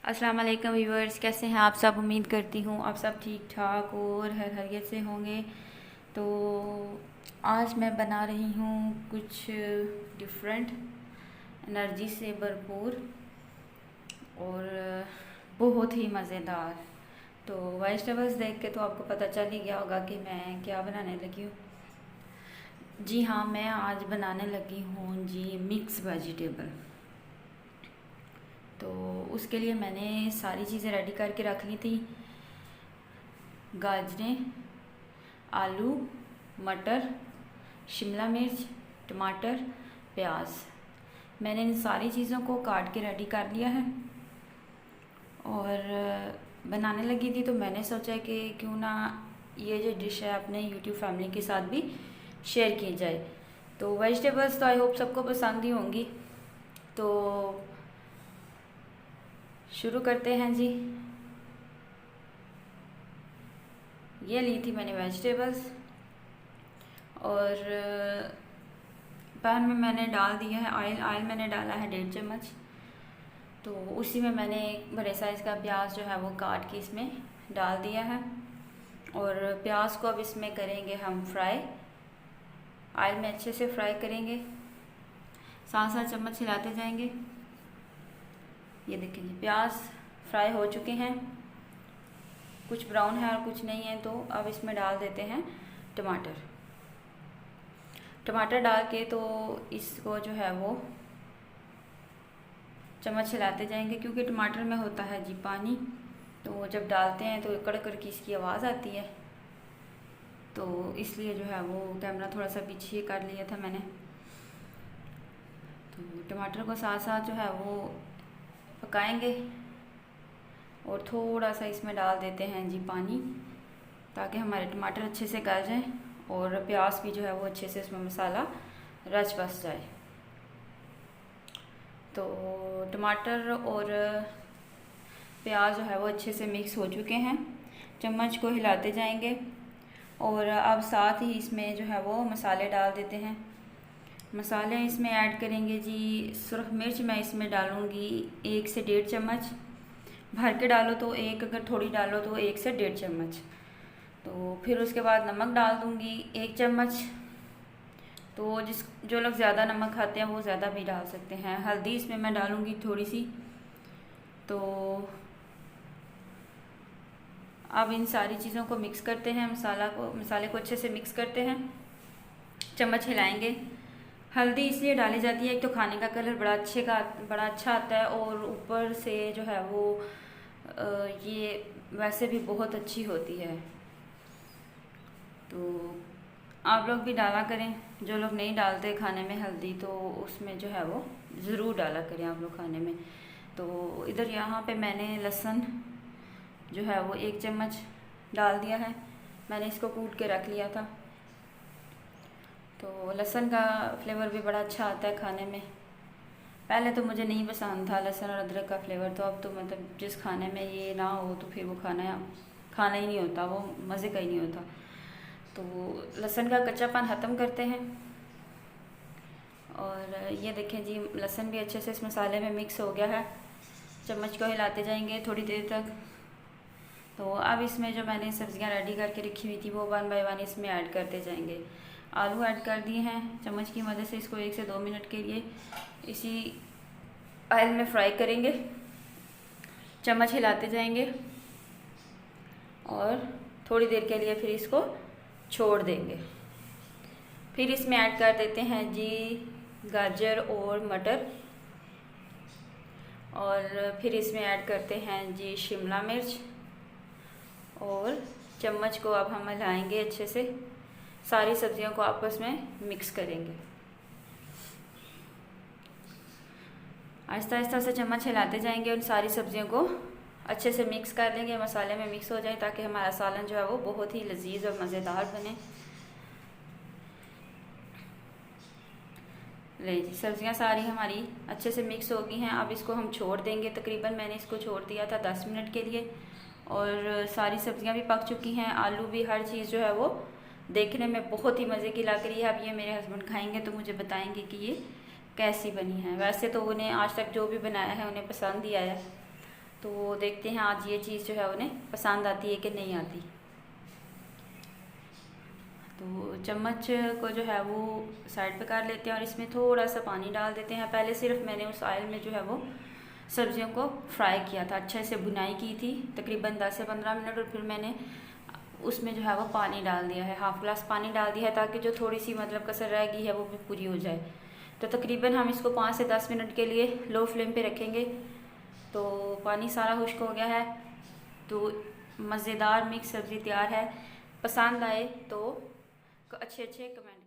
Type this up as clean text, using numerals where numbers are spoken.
अस्सलाम वालेकुम व्यूअर्स, कैसे हैं आप सब। उम्मीद करती हूँ आप सब ठीक ठाक और हर खैरियत से होंगे। तो आज मैं बना रही हूँ कुछ डिफरेंट, एनर्जी से भरपूर और बहुत ही मज़ेदार। तो वेजिटेबल्स देख के तो आपको पता चल ही गया होगा कि मैं क्या बनाने लगी हूँ। जी हाँ, मैं आज बनाने लगी हूँ जी मिक्स वेजिटेबल। तो उसके लिए मैंने सारी चीज़ें रेडी करके रख ली थी। गाजरें, आलू, मटर, शिमला मिर्च, टमाटर, प्याज। मैंने इन सारी चीज़ों को काट के रेडी कर लिया है और बनाने लगी थी। तो मैंने सोचा कि क्यों ना ये जो डिश है अपने यूट्यूब फैमिली के साथ भी शेयर की जाए। तो वेजिटेबल्स तो आई होप सबको पसंद ही होंगी। तो शुरू करते हैं जी। ये ली थी मैंने वेजिटेबल्स और पैन में मैंने डाल दिया है ऑयल मैंने डाला है 1.5 चम्मच। तो उसी में मैंने एक बड़े साइज़ का प्याज जो है वो काट के इसमें डाल दिया है और प्याज को अब इसमें करेंगे हम फ्राई। ऑयल में अच्छे से फ्राई करेंगे, 7-7 चम्मच हिलाते जाएंगे। ये देखिए जी, प्याज फ्राई हो चुके हैं, कुछ ब्राउन है और कुछ नहीं है। तो अब इसमें डाल देते हैं टमाटर डाल के तो इसको जो है वो चम्मच हिलाते जाएंगे, क्योंकि टमाटर में होता है जी पानी। तो जब डालते हैं तो कड़क करके इसकी आवाज़ आती है। तो इसलिए जो है वो कैमरा थोड़ा सा पीछे कर लिया था मैंने। तो टमाटर को साथ साथ जो है वो पकाएंगे और थोड़ा सा इसमें डाल देते हैं जी पानी, ताकि हमारे टमाटर अच्छे से गल जाएं और प्याज भी जो है वो अच्छे से इसमें मसाला रच बस जाए। तो टमाटर और प्याज जो है वो अच्छे से मिक्स हो चुके हैं, चम्मच को हिलाते जाएंगे और अब साथ ही इसमें जो है वो मसाले डाल देते हैं। मसाले इसमें ऐड करेंगे जी, सुरख मिर्च मैं इसमें डालूँगी 1 से 1.5 चम्मच। भर के डालो तो 1, अगर थोड़ी डालो तो 1 से 1.5 चम्मच। तो फिर उसके बाद नमक डाल दूँगी 1 चम्मच। तो जो लोग ज़्यादा नमक खाते हैं वो ज़्यादा भी डाल सकते हैं। हल्दी इसमें मैं डालूँगी थोड़ी सी। तो अब इन सारी चीज़ों को मिक्स करते हैं, मसाले को अच्छे से मिक्स करते हैं, चम्मच हिलाएंगे। हल्दी इसलिए डाली जाती है, एक तो खाने का कलर बड़ा अच्छा आता है और ऊपर से जो है वो ये वैसे भी बहुत अच्छी होती है। तो आप लोग भी डाला करें, जो लोग नहीं डालते खाने में हल्दी तो उसमें जो है वो ज़रूर डाला करें आप लोग खाने में। तो इधर यहाँ पे मैंने लहसुन जो है वो 1 चम्मच डाल दिया है, मैंने इसको कूट के रख लिया था। तो लहसुन का फ्लेवर भी बड़ा अच्छा आता है खाने में। पहले तो मुझे नहीं पसंद था लहसुन और अदरक का फ्लेवर, तो अब तो मतलब जिस खाने में ये ना हो तो फिर वो खाना ही नहीं होता, वो मज़े का ही नहीं होता। तो लहसुन का कच्चापन ख़त्म करते हैं और ये देखें जी, लहसुन भी अच्छे से इस मसाले में मिक्स हो गया है। चम्मच को हिलाते जाएंगे थोड़ी देर तक। तो अब इसमें जो मैंने सब्जियां रेडी करके रखी हुई थी वो 1 बाय 1 इसमें ऐड करते जाएंगे। आलू ऐड कर दिए हैं, चम्मच की मदद से इसको 1 से 2 मिनट के लिए इसी ऑयल में फ्राई करेंगे, चम्मच हिलाते जाएंगे और थोड़ी देर के लिए फिर इसको छोड़ देंगे। फिर इसमें ऐड कर देते हैं जी गाजर और मटर और फिर इसमें ऐड करते हैं जी शिमला मिर्च और चम्मच को अब हम हिलाएंगे अच्छे से, सारी सब्जियों को आपस में मिक्स करेंगे। आहिस्ता आहिस्ता से चम्मच हिलाते जाएंगे और सारी सब्जियों को अच्छे से मिक्स कर लेंगे, मसाले में मिक्स हो जाए, ताकि हमारा सालन जो है वो बहुत ही लजीज और मज़ेदार बने। ले जी, सब्जियां सारी हमारी अच्छे से मिक्स हो गई हैं। अब इसको हम छोड़ देंगे, तकरीबन मैंने इसको छोड़ दिया था 10 मिनट के लिए और सारी सब्जियां भी पक चुकी हैं। आलू भी, हर चीज़ जो है वो देखने में बहुत ही मज़े की लग रही है। अब ये मेरे हस्बैंड खाएंगे तो मुझे बताएंगे कि ये कैसी बनी है। वैसे तो उन्हें आज तक जो भी बनाया है उन्हें पसंद ही आया। तो देखते हैं आज ये चीज़ जो है उन्हें पसंद आती है कि नहीं आती। तो चम्मच को जो है वो साइड पे कर लेते हैं और इसमें थोड़ा सा पानी डाल देते हैं। पहले सिर्फ मैंने उस ऑयल में जो है वो सब्जियों को फ्राई किया था, अच्छे से भुनाई की थी तकरीबन 10 से 15 मिनट, और फिर मैंने उसमें जो है वो पानी डाल दिया है, हाफ ग्लास पानी डाल दिया है, ताकि जो थोड़ी सी मतलब कसर रह गई है वो भी पूरी हो जाए। तो तकरीबन हम इसको 5 से 10 मिनट के लिए लो फ्लेम पे रखेंगे। तो पानी सारा खुश्क हो गया है, तो मज़ेदार मिक्स सब्ज़ी तैयार है। पसंद आए तो अच्छे अच्छे कमेंट